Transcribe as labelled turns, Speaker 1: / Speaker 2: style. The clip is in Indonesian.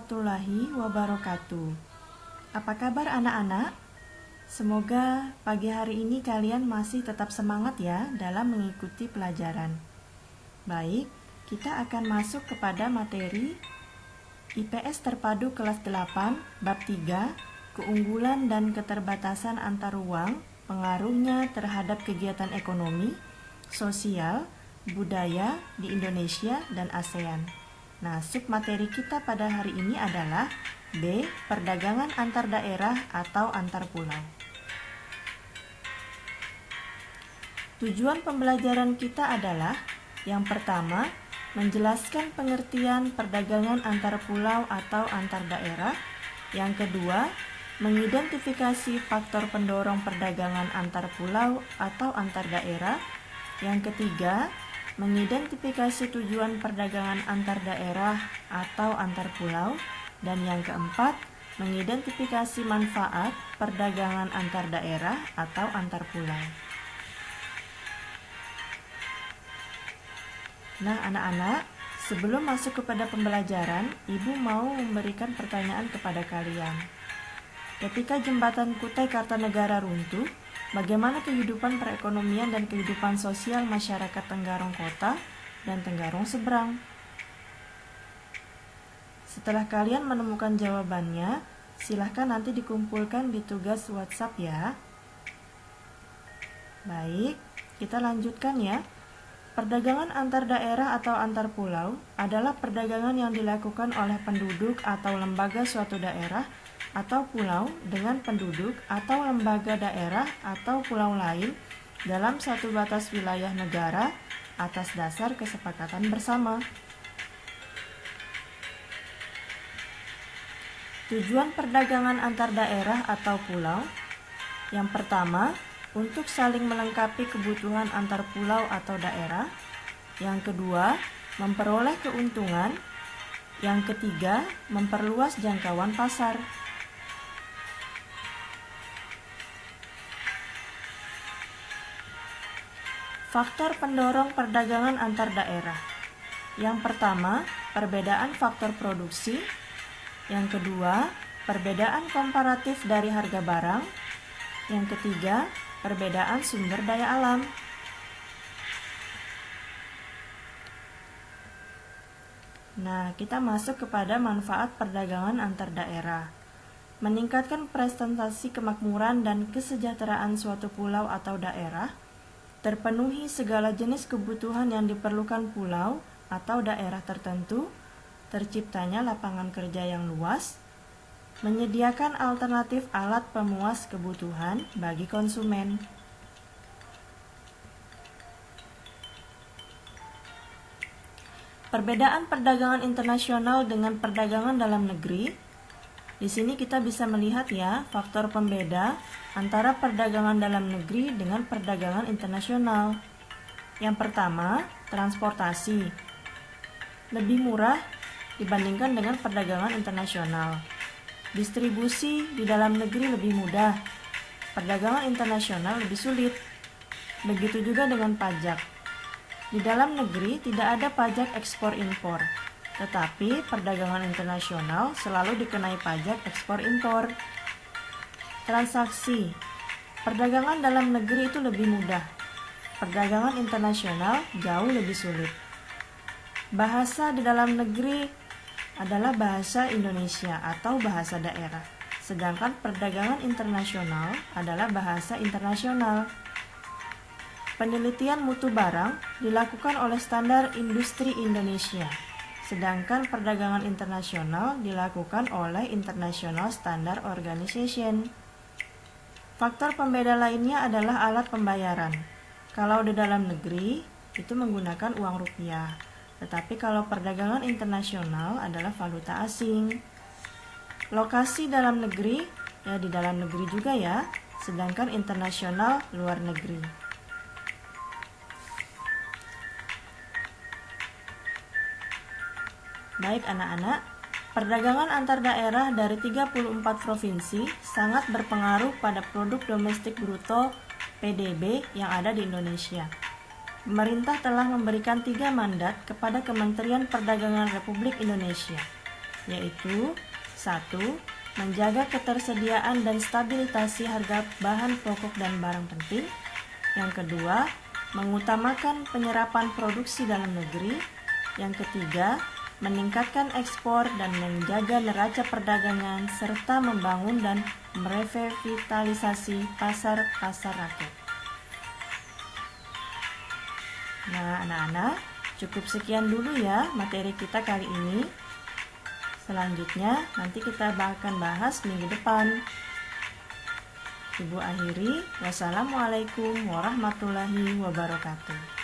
Speaker 1: warahmatullahi wabarakatuh. Apa kabar anak-anak? Semoga pagi hari ini kalian masih tetap semangat ya dalam mengikuti pelajaran. Baik, kita akan masuk kepada materi IPS Terpadu kelas 8, bab 3, keunggulan dan keterbatasan antar ruang, pengaruhnya terhadap kegiatan ekonomi, sosial, budaya di Indonesia dan ASEAN. Nah, submateri kita pada hari ini adalah B. Perdagangan antar daerah atau antar pulau. Tujuan pembelajaran kita adalah yang pertama, menjelaskan pengertian perdagangan antar pulau atau antar daerah. Yang kedua, mengidentifikasi faktor pendorong perdagangan antar pulau atau antar daerah. Yang ketiga, mengidentifikasi tujuan perdagangan antar daerah atau antar pulau. Dan yang keempat, mengidentifikasi manfaat perdagangan antar daerah atau antar pulau. Nah, anak-anak, sebelum masuk kepada pembelajaran, Ibu mau memberikan pertanyaan kepada kalian. Ketika jembatan Kutai Kartanegara runtuh, bagaimana kehidupan perekonomian dan kehidupan sosial masyarakat Tenggarong Kota dan Tenggarong Seberang? Setelah kalian menemukan jawabannya, silahkan nanti dikumpulkan di tugas WhatsApp ya. Baik, kita lanjutkan ya. Perdagangan antar daerah atau antar pulau adalah perdagangan yang dilakukan oleh penduduk atau lembaga suatu daerah atau pulau dengan penduduk atau lembaga daerah atau pulau lain dalam satu batas wilayah negara atas dasar kesepakatan bersama. Tujuan perdagangan antar daerah atau pulau. Yang pertama, untuk saling melengkapi kebutuhan antar pulau atau daerah. Yang kedua, memperoleh keuntungan. Yang ketiga, memperluas jangkauan pasar. Faktor pendorong perdagangan antar daerah. Yang pertama, perbedaan faktor produksi. Yang kedua, perbedaan komparatif dari harga barang. Yang ketiga, perbedaan sumber daya alam. Nah, kita masuk kepada manfaat perdagangan antar daerah. Meningkatkan presentasi kemakmuran dan kesejahteraan suatu pulau atau daerah, terpenuhi segala jenis kebutuhan yang diperlukan pulau atau daerah tertentu, terciptanya lapangan kerja yang luas, menyediakan alternatif alat pemuas kebutuhan bagi konsumen. Perbedaan perdagangan internasional dengan perdagangan dalam negeri. Di sini kita bisa melihat ya, faktor pembeda antara perdagangan dalam negeri dengan perdagangan internasional. Yang pertama, transportasi. Lebih murah dibandingkan dengan perdagangan internasional. Distribusi di dalam negeri lebih mudah, perdagangan internasional lebih sulit. Begitu juga dengan pajak. Di dalam negeri tidak ada pajak ekspor-impor, tetapi perdagangan internasional selalu dikenai pajak ekspor-impor. Transaksi. Perdagangan dalam negeri itu lebih mudah, perdagangan internasional jauh lebih sulit. Bahasa di dalam negeri adalah bahasa Indonesia atau bahasa daerah, sedangkan perdagangan internasional adalah bahasa internasional. Penelitian mutu barang dilakukan oleh Standar Industri Indonesia, sedangkan perdagangan internasional dilakukan oleh International Standard Organization. Faktor pembeda lainnya adalah alat pembayaran. Kalau di dalam negeri itu menggunakan uang rupiah, tetapi kalau perdagangan internasional adalah valuta asing. Lokasi dalam negeri, ya di dalam negeri juga ya, sedangkan internasional luar negeri. Baik anak-anak, perdagangan antar daerah dari 34 provinsi sangat berpengaruh pada produk domestik bruto PDB yang ada di Indonesia. Pemerintah telah memberikan 3 mandat kepada Kementerian Perdagangan Republik Indonesia. yaitu 1. Menjaga ketersediaan dan stabilitas harga bahan pokok dan barang penting. Yang kedua, mengutamakan penyerapan produksi dalam negeri. Yang ketiga, meningkatkan ekspor dan menjaga neraca perdagangan serta membangun dan merevitalisasi pasar-pasar rakyat. Nah, anak-anak, cukup sekian dulu ya materi kita kali ini. Selanjutnya nanti kita akan bahas minggu depan. Ibu akhiri, wassalamualaikum warahmatullahi wabarakatuh.